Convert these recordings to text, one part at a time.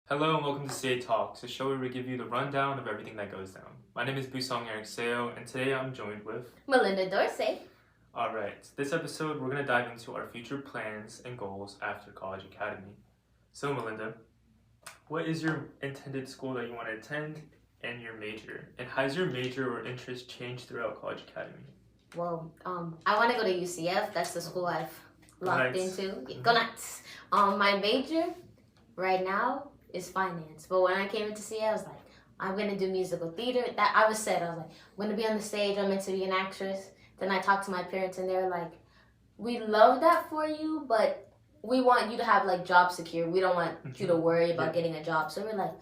Hello and welcome to CA Talks, a show where we give you the rundown of everything that goes down. My name is Busong Eric Seo, and today I'm joined with Meilynda Dorsey. Alright, this episode we're going to dive into our future plans and goals after College Academy. So Meilynda, what is your intended school that you want to attend and your major? And has your major or interest changed throughout College Academy? Well, I want to go to UCF. That's the school I've locked into. Yeah, go Knights. My major right now is finance. But when I came into CA, I was like, I'm gonna do musical theater. That I was like, I'm gonna be on the stage. I'm meant to be an actress. Then I talked to my parents, and they're like, we love that for you, but we want you to have like job secure. We don't want you to worry about getting a job. So we're like,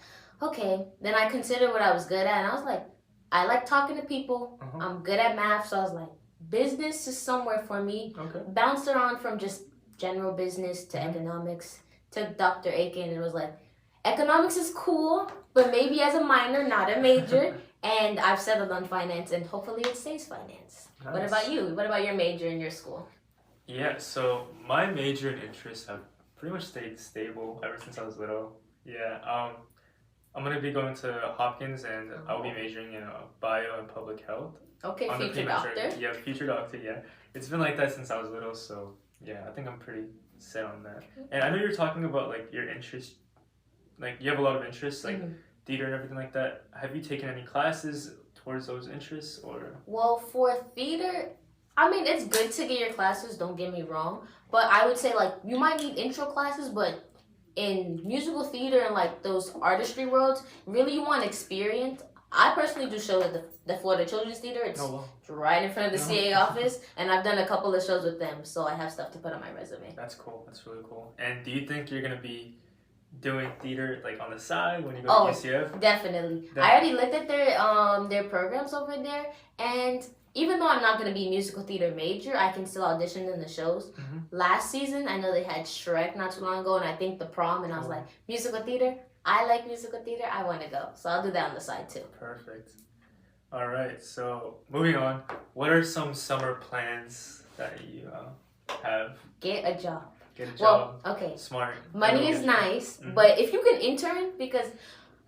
okay. Then I considered what I was good at, and I was like, I like talking to people. I'm good at math, so I was like, business is somewhere for me. Bounced around from just general business to economics to Dr. Aiken, and it was like, economics is cool, but maybe as a minor, not a major. And I've settled on finance, and hopefully it stays finance. Nice. What about you? What about your major in your school? Yeah, so my major and interests have pretty much stayed stable ever since I was little. Yeah, I'm going to be going to Hopkins, and I'll be majoring in bio and public health. Okay, future doctor. Yeah, future doctor, yeah. It's been like that since I was little, so yeah, I think I'm pretty set on that. And I know you're talking about like your interest, like you have a lot of interests, like theater and everything like that. Have you taken any classes towards those interests or? Well, for theater, I mean, it's good to get your classes, don't get me wrong, but I would say like you might need intro classes, but in musical theater and like those artistry worlds, really you want experience. I personally do shows at the Florida Children's Theater. It's right in front of the CA office, and I've done a couple of shows with them, so I have stuff to put on my resume. That's cool. That's really cool. And do you think you're going to be doing theater like on the side when you go to UCF? Definitely. I already looked at their programs over there, and even though I'm not going to be musical theater major, I can still audition in the shows. Last season, I know they had Shrek not too long ago, and I think The Prom, and I was like, musical theater? I like musical theater. I want to go. So I'll do that on the side too. Perfect. All right. So moving on, what are some summer plans that you have? Get a job. Get a job. Well, okay. Smart. Money is nice, but if you can intern, because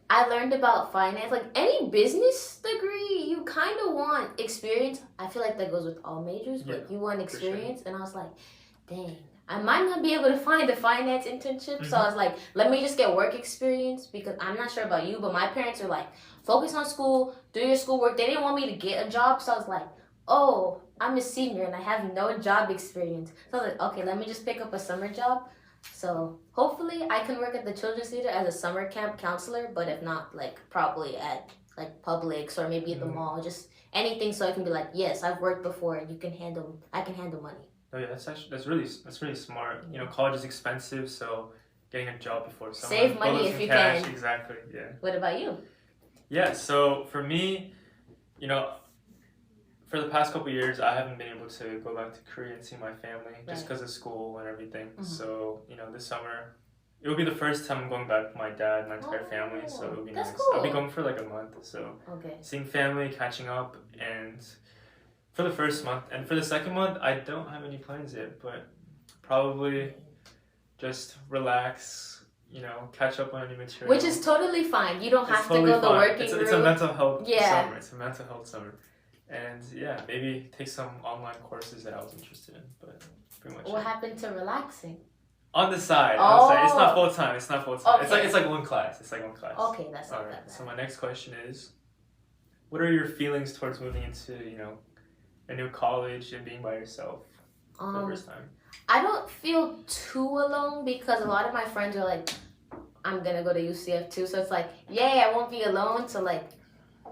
I learned about finance, like any business degree, you kind of want experience. I feel like that goes with all majors, but you want experience. Sure. And I was like, dang, I might not be able to find a finance internship. So I was like, let me just get work experience, because I'm not sure about you, but my parents are like, focus on school, do your schoolwork. They didn't want me to get a job. So I was like, oh, I'm a senior and I have no job experience. So I was like, okay, let me just pick up a summer job. So hopefully I can work at the Children's Theater as a summer camp counselor, but if not, like probably at like Publix or maybe at the mall, just anything so I can be like, yes, I've worked before. I can handle money. Oh yeah, that's really smart. You know, college is expensive, so getting a job before summer. Save money if you can. Exactly. Yeah. What about you? Yeah. So for me, you know, for the past couple of years, I haven't been able to go back to Korea and see my family just because of school and everything. So you know, this summer, it will be the first time I'm going back with my dad, my entire family. So it will be nice. Cool. I'll be going for like a month. So seeing family, catching up, and for the first month. And for the second month, I don't have any plans yet, but probably just relax, you know, catch up on any material. Which is totally fine. You don't have to go the working route. It's a mental health summer. It's a mental health summer. And yeah, maybe take some online courses that I was interested in, but pretty much. What happened to relaxing? On the side. It's not full time. Okay. It's like one class. Okay, that's not all right. That bad. So my next question is, what are your feelings towards moving into, you know, a new college and being by yourself for the first time? I don't feel too alone because a lot of my friends are like, I'm gonna go to UCF too, so it's like, yay, I won't be alone. So like,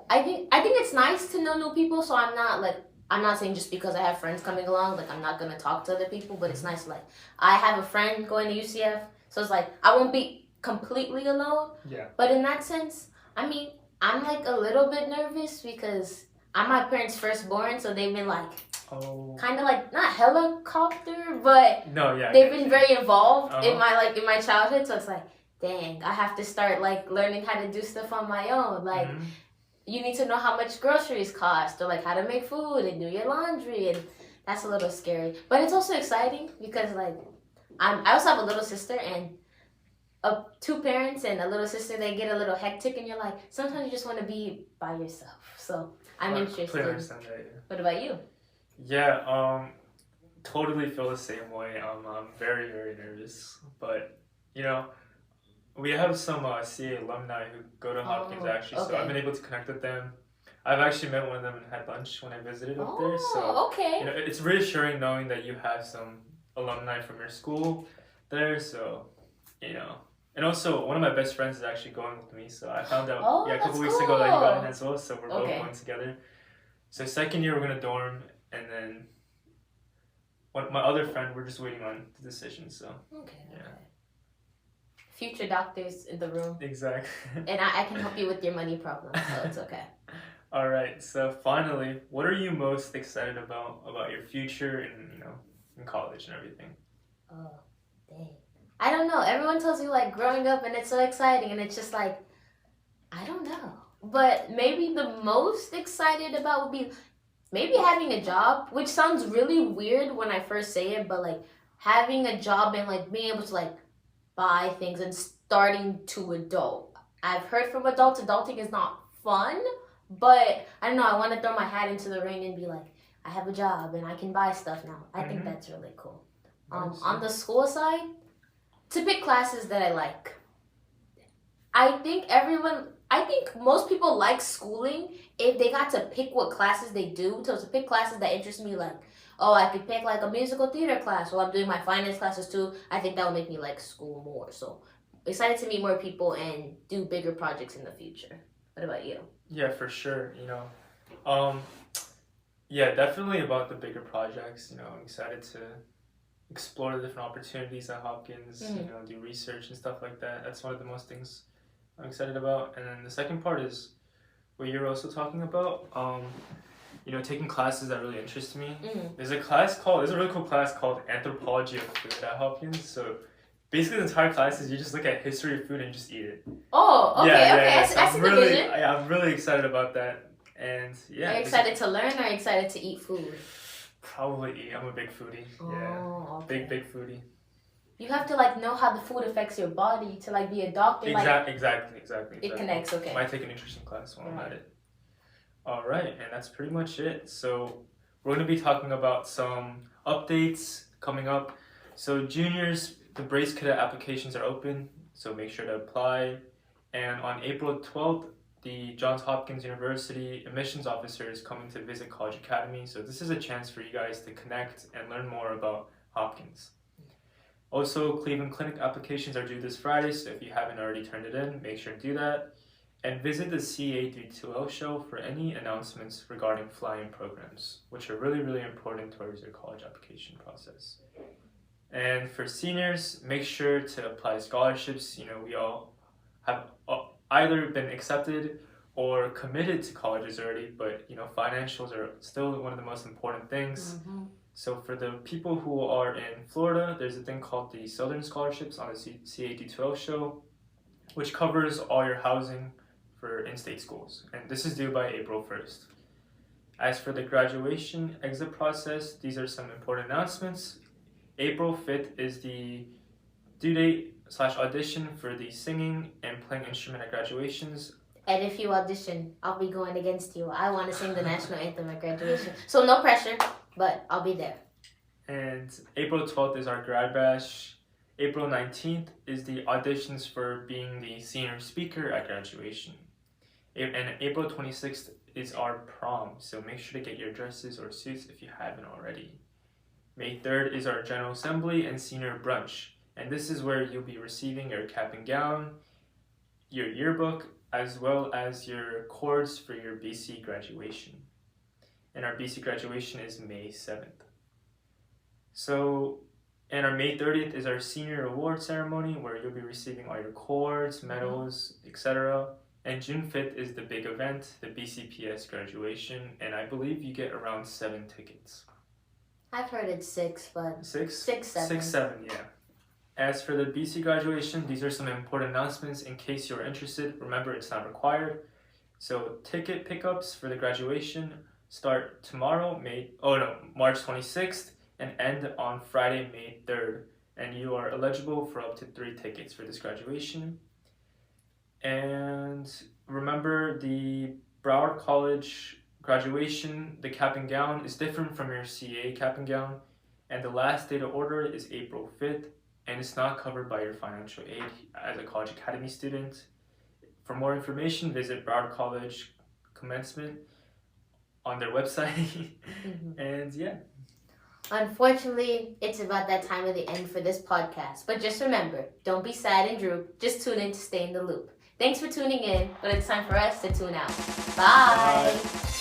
I think it's nice to know new people. So I'm not saying just because I have friends coming along, like I'm not gonna talk to other people, but it's nice. Like I have a friend going to UCF, so it's like I won't be completely alone. Yeah. But in that sense, I mean, I'm like a little bit nervous because I'm my parents' firstborn, so they've been like, kind of like not helicopter, but they've been very involved in my childhood. So it's like, dang, I have to start like learning how to do stuff on my own. Like, you need to know how much groceries cost, or like how to make food and do your laundry, and that's a little scary. But it's also exciting because like I also have a little sister, and two parents and a little sister, they get a little hectic, and you're like, sometimes you just want to be by yourself. So I'm interested. Understand that, yeah. What about you? Yeah, totally feel the same way. I'm very, very nervous, but you know, we have some CA alumni who go to Hopkins actually, so I've been able to connect with them. I've actually met one of them and had lunch when I visited up there. So you know, it's reassuring knowing that you have some alumni from your school there. So you know, and also one of my best friends is actually going with me. So I found out a couple weeks ago that he got in as well. So we're both going together. So second year we're gonna dorm, and then my other friend, we're just waiting on the decision. So yeah. Future doctors in the room. Exactly. And I can help you with your money problem, so it's okay. All right. So finally, what are you most excited about your future and in college and everything? Oh, dang. I don't know. Everyone tells you like growing up and it's so exciting, and it's just like, I don't know. But maybe the most excited about would be maybe having a job, which sounds really weird when I first say it, but like having a job and like being able to like buy things and starting to adult. I've heard from adults, adulting is not fun, but I don't know, I want to throw my hat into the ring and be like, I have a job and I can buy stuff now. I think that's really cool. On the school side, to pick classes that I like. I think most people like schooling if they got to pick what classes they do. So to pick classes that interest me, like, oh, I could pick like a musical theater class while I'm doing my finance classes too. I think that would make me like school more. So excited to meet more people and do bigger projects in the future. What about you? Yeah, for sure. Yeah, definitely about the bigger projects. I'm excited to explore the different opportunities at Hopkins, do research and stuff like that. That's one of the most things I'm excited about. And then the second part is what you're also talking about. Taking classes that really interest me. There's a really cool class called Anthropology of Food at Hopkins. So basically the entire class is you just look at history of food and just eat it. Oh, okay, okay. So I'm really excited about that. And yeah. Are you excited to learn or excited to eat food? Probably eat. I'm a big foodie. Okay. Big foodie. You have to like know how the food affects your body to like be a doctor. Exactly. It connects, okay. Might take an interesting class while I'm at it. All right, and that's pretty much it. So we're going to be talking about some updates coming up. So juniors, the Brace Cadet applications are open, so make sure to apply. And on April 12th, the Johns Hopkins University admissions officer is coming to visit College Academy. So this is a chance for you guys to connect and learn more about Hopkins. Also, Cleveland Clinic applications are due this Friday, so if you haven't already turned it in, make sure to do that. And visit the CA32L show for any announcements regarding fly-in programs, which are really, really important towards your college application process. And for seniors, make sure to apply scholarships. We all have either been accepted or committed to colleges already, but financials are still one of the most important things. So for the people who are in Florida, there's a thing called the Southern Scholarships on the CA212 show, which covers all your housing for in-state schools. And this is due by April 1st. As for the graduation exit process, these are some important announcements. April 5th is the due date / audition for the singing and playing instrument at graduations. And if you audition, I'll be going against you. I want to sing the national anthem at graduation. So no pressure, but I'll be there. And April 12th is our grad bash. April 19th is the auditions for being the senior speaker at graduation. And April 26th is our prom, so make sure to get your dresses or suits if you haven't already. May 3rd is our general assembly and senior brunch. And this is where you'll be receiving your cap and gown, your yearbook, as well as your cords for your BC graduation. And our BC graduation is May 7th. And our May 30th is our senior award ceremony where you'll be receiving all your cords, medals, etc. And June 5th is the big event, the BCPS graduation, and I believe you get around 7 tickets. I've heard it's 6, but... 6? 6, 7. 6, 7, yeah. As for the BC graduation, these are some important announcements in case you're interested. Remember, it's not required. So ticket pickups for the graduation start tomorrow, March 26th, and end on Friday, May 3rd. and you are eligible for up to 3 tickets for this graduation. And remember, the Broward College graduation, the cap and gown is different from your CA cap and gown, and the last day to order is April 5th, and it's not covered by your financial aid as a College Academy student. For more information, visit Broward College Commencement on their website. And yeah. Unfortunately, it's about that time of the end for this podcast. But just remember, don't be sad and droop. Just tune in to stay in the loop. Thanks for tuning in, but it's time for us to tune out. Bye. Bye.